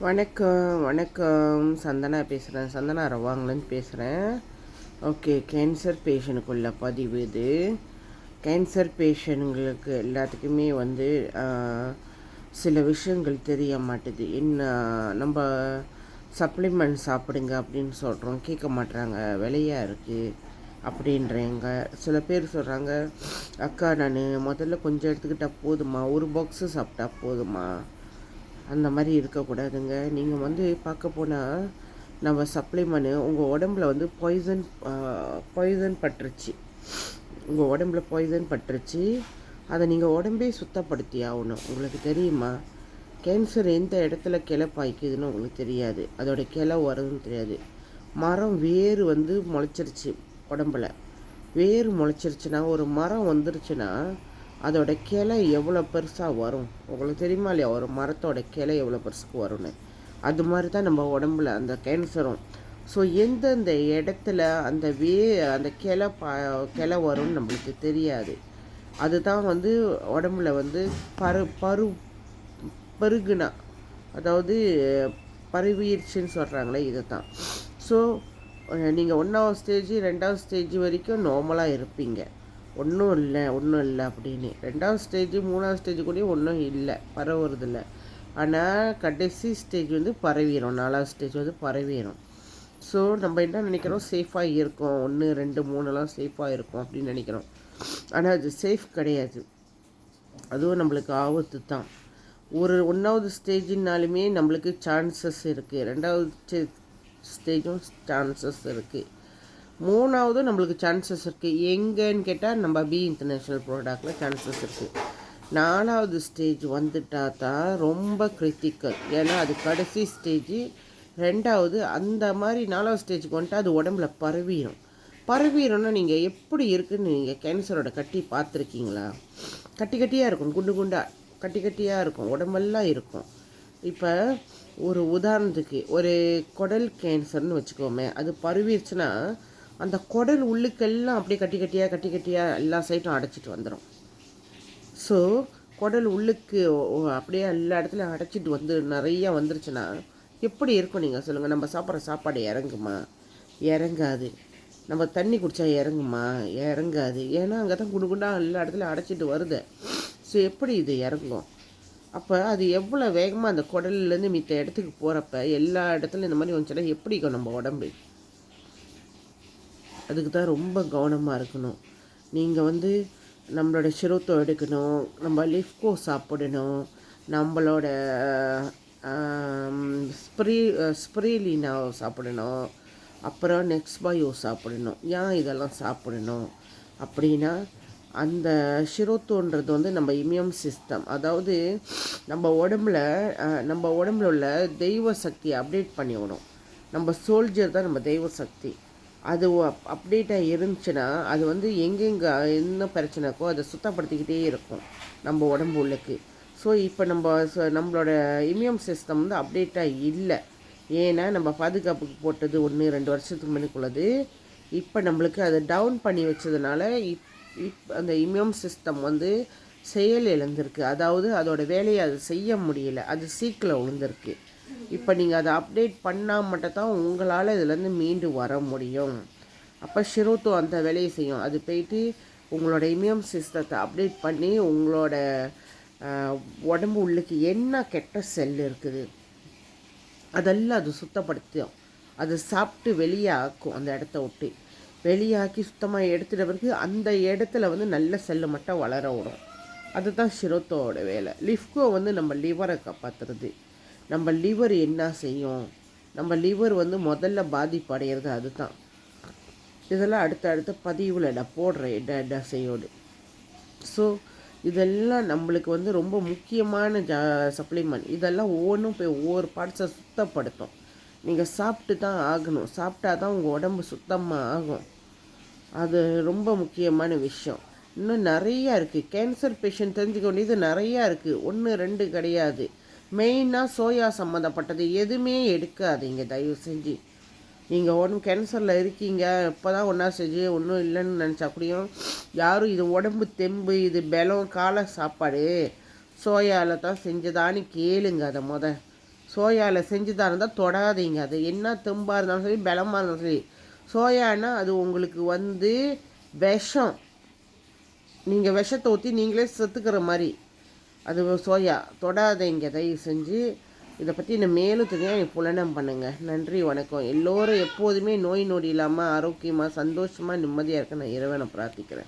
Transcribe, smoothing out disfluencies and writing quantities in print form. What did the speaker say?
வணக்கம் வணக்கம். சந்தனா பேசுகிறேன். சந்தனா ரவாங்கலேருந்து பேசுகிறேன். ஓகே, கேன்சர் பேஷண்ட்டுக்குள்ள பதிவு இது. கேன்சர் பேஷண்ட்டுங்களுக்கு எல்லாத்துக்குமே சில விஷயங்கள் தெரிய மாட்டுது. என்ன நம்ம சப்ளிமெண்ட் சாப்பிடுங்க அப்படின்னு சொல்கிறோம், கேட்க மாட்டுறாங்க, விலையாக இருக்குது அப்படின்றவங்க. சில பேர் சொல்கிறாங்க, அக்கா நான் முதல்ல கொஞ்சம் எடுத்துக்கிட்டால் போதுமா, ஒரு பாக்ஸு சாப்பிட்டா போதுமா, அந்த மாதிரி இருக்கக்கூடாதுங்க. நீங்கள் பார்க்க போனால் நம்ம சப்ளிமெண்ட்டு உங்கள் உடம்புல பாய்சன் பட்டுருச்சு. உங்கள் உடம்புல பாய்சன் பட்டுருச்சு. அதை நீங்கள் உடம்பே சுத்தப்படுத்தி ஆகணும். உங்களுக்கு தெரியுமா, கேன்சர் எந்த இடத்துல கிளை பாய்க்குதுன்னு உங்களுக்கு தெரியாது, அதோட கிளை வருதுன்னு தெரியாது. மரம் வேர் முளைச்சிருச்சு உடம்புல. வேர் முளைச்சிருச்சுன்னா, ஒரு மரம் வந்துருச்சுன்னா அதோட கிளை எவ்வளோ பெருசாக வரும் உங்களுக்கு தெரியுமா இல்லையா? ஒரு மரத்தோட கிளை எவ்வளோ பெருசுக்கு வரும்னு. அது மாதிரி தான் நம்ம உடம்புல அந்த கேன்சரும். ஸோ எந்தெந்த இடத்துல அந்த கிளை வரும்னு நம்மளுக்கு தெரியாது. அதுதான் உடம்புல பருகுனா, அதாவது பருவிடுச்சுன்னு சொல்கிறாங்களே, இதை தான். ஸோ நீங்கள் 1வது ஸ்டேஜ் 2வது ஸ்டேஜ் வரைக்கும் நார்மலாக இருப்பீங்க, ஒன்றும் இல்லை அப்படின்னு. 2வது ஸ்டேஜ் 3வது ஸ்டேஜ் கூட ஒன்றும் இல்லை, பரவுறதில்ல. ஆனால் கடைசி ஸ்டேஜ் பரவிடும். 4வது ஸ்டேஜ் பரவிடும். ஸோ நம்ம என்ன நினைக்கிறோம், சேஃபாக இருக்கும், 1 2 3 சேஃபாக இருக்கும் அப்படின்னு நினைக்கிறோம். ஆனால் அது சேஃப் கிடையாது. அதுவும் நம்மளுக்கு ஆபத்து தான். ஒரு 1வது ஸ்டேஜினாலுமே நம்மளுக்கு சான்சஸ் இருக்குது, 2வது ஸ்டேஜும் சான்சஸ் இருக்குது, 3வது நம்மளுக்கு சான்சஸ் இருக்குது. எங்கேன்னு கேட்டால் நம்ம பி இன்டர்நேஷ்னல் ப்ராடக்டில் சான்சஸ் இருக்குது. 4வது ஸ்டேஜ் வந்துட்டால் தான் ரொம்ப கிரிட்டிக்கல். ஏன்னா அது கடைசி ஸ்டேஜ். 2வது அந்த மாதிரி 4வது ஸ்டேஜுக்கு வந்துட்டு அது உடம்புல பரவிடும்னா நீங்கள் எப்படி இருக்குதுன்னு நீங்கள் கேன்சரோட கட்டி பார்த்துருக்கீங்களா? கட்டியாக இருக்கும், குண்டு குண்டாக கட்டியாக இருக்கும், உடம்பெல்லாம் இருக்கும். இப்போ ஒரு உதாரணத்துக்கு ஒரு குடல் கேன்சர்னு வச்சுக்கோமே, அது பரவிடுச்சுன்னா அந்த குடல் உள்ளுக்கெல்லாம் அப்படியே கட்டியாக எல்லா சைட்டும் அடைச்சிட்டு வந்துடும். ஸோ குடல் உள்ளுக்கு அப்படியே எல்லா இடத்துலையும் அடைச்சிட்டு நிறையா வந்துருச்சுன்னா எப்படி இருக்கும் நீங்கள் சொல்லுங்கள்? நம்ம சாப்பிட்ற சாப்பாடு இறங்குமா? இறங்காது. நம்ம தண்ணி குடித்தா இறங்குமா? இறங்காது. ஏன்னா அங்கே தான் குண்டுகுண்டாக எல்லா இடத்துலையும் அடைச்சிட்டு வருது. ஸோ எப்படி இது இறங்கும்? அப்போ அது எவ்வளோ வேகமாக அந்த குடல்லேருந்து மித்த இடத்துக்கு போகிறப்ப எல்லா இடத்துலையும் இந்த மாதிரி வந்துச்சுன்னா எப்படி இருக்கும் நம்ம உடம்பு? அதுக்கு தான் ரொம்ப கவனமாக இருக்கணும். நீங்கள் நம்மளோட சிரோத்தோ எடுக்கணும், நம்ம லிஃப்கோ சாப்பிடணும், நம்மளோட ஸ்ப்ரீலினா சாப்பிடணும், அப்புறம் நெக்ஸ்பயோ சாப்பிடணும். ஏன் இதெல்லாம் சாப்பிடணும் அப்படின்னா, அந்த ஷிரோத்தோன்றது நம்ம இம்யூன் சிஸ்டம், அதாவது நம்ம உடம்புல உள்ள தெய்வ சக்தியை அப்டேட் பண்ணி விடும். நம்ம சோல்ஜர் தான் நம்ம தெய்வ சக்தி. அது அப்டேட்டாக இருந்துச்சுன்னா அது எங்கெங்கே என்ன பிரச்சனைக்கோ அதை சுத்தப்படுத்திக்கிட்டே இருக்கும் நம்ம உடம்பு உள்ளுக்கு. ஸோ இப்போ நம்மளோட இம்யூன் சிஸ்டம் அப்டேட்டாக இல்லை. ஏன்னா நம்ம பாதுகாப்புக்கு போட்டது 1-2 வருஷத்துக்கு முன்னுக்குள்ளது. இப்போ நம்மளுக்கு அதை டவுன் பண்ணி வச்சதுனால அந்த இம்யூன் சிஸ்டம் செயல் இழந்திருக்கு. அதாவது அதோட வேலையை அது செய்ய முடியல, அது சீக்கிரம் விழுந்திருக்கு. இப்போ நீங்கள் அதை அப்டேட் பண்ணால் மட்டும்தான் உங்களால் இதுலேருந்து மீண்டு வர முடியும். அப்போ ஷிரோத்தோ அந்த வேலையை செய்யும். அது போயிட்டு உங்களோட இம்யூன் சிஸ்டத்தை அப்டேட் பண்ணி உங்களோட உடம்பு உள்ளுக்கு என்ன கெட்ட செல் இருக்குது அதெல்லாம் அது சுத்தப்படுத்தும். அதை சாப்பிட்டு வெளியாக்கும், அந்த இடத்த விட்டு வெளியாக்கி சுத்தமாக எடுத்துகிட்ட பிறகு அந்த இடத்துல நல்ல செல்லு மட்டும் வளர விடும். அதுதான் ஷிரோத்தோட வேலை. லிஃப்கோ நம்ம லிவரை காப்பாற்றுறது. நம்ம லிவர் என்ன செய்யும்? நம்ம லிவர் முதல்ல பாதிப்பு அடைகிறது அதுதான். இதெல்லாம் அடுத்த பதிவில் நான் போடுறேன் செய்யோடு. ஸோ இதெல்லாம் நம்மளுக்கு ரொம்ப முக்கியமான சப்ளிமெண்ட். இதெல்லாம் ஒவ்வொன்றும் போய் ஒவ்வொரு பார்ட்ஸை சுத்தப்படுத்தும். நீங்கள் சாப்பிட்டு தான் ஆகணும், சாப்பிட்டா தான் உங்கள் உடம்பு சுத்தமாக ஆகும். அது ரொம்ப முக்கியமான விஷயம். இன்னும் நிறையா இருக்குது. கேன்சர் பேஷண்ட் தெரிஞ்சுக்க வேண்டியது நிறையா இருக்குது, 1 2 கிடையாது. மெயினாக சோயா சம்மந்தப்பட்டது எதுவுமே எடுக்காதீங்க தயவு செஞ்சு. நீங்கள் ஒன்றும் கேன்சரில் இருக்கீங்க, இப்போ தான் ஒன்றா செஞ்சு ஒன்றும் இல்லைன்னு நினச்சா கூடயும் யாரும் இது உடம்பு தெம்பு, இது பலம், காலை சாப்பாடு சோயாவில் தான் செஞ்சதான்னு கேளுங்க. அதை சோயாவில் செஞ்சுதான் இருந்தால் தொடாதீங்க. அது என்ன தெம்பாக இருந்தாலும் சரி, பலமாக இருந்தாலும் சரி. சோயானா அது உங்களுக்கு வந்து விஷம். நீங்கள் விஷத்தை ஊற்றி நீங்களே செத்துக்கிற மாதிரி. அது சோயா தொடாதீங்க தயவு செஞ்சு. இதை பற்றி இன்னும் மேலும் தெரியாது எனக்கு புலனம் பண்ணுங்கள். நன்றி, வணக்கம். எல்லோரும் எப்போதுமே நோய் நொடி இல்லாமல் ஆரோக்கியமாக சந்தோஷமாக நிம்மதியாக இருக்க நான் இறைவனை பிரார்த்திக்கிறேன்.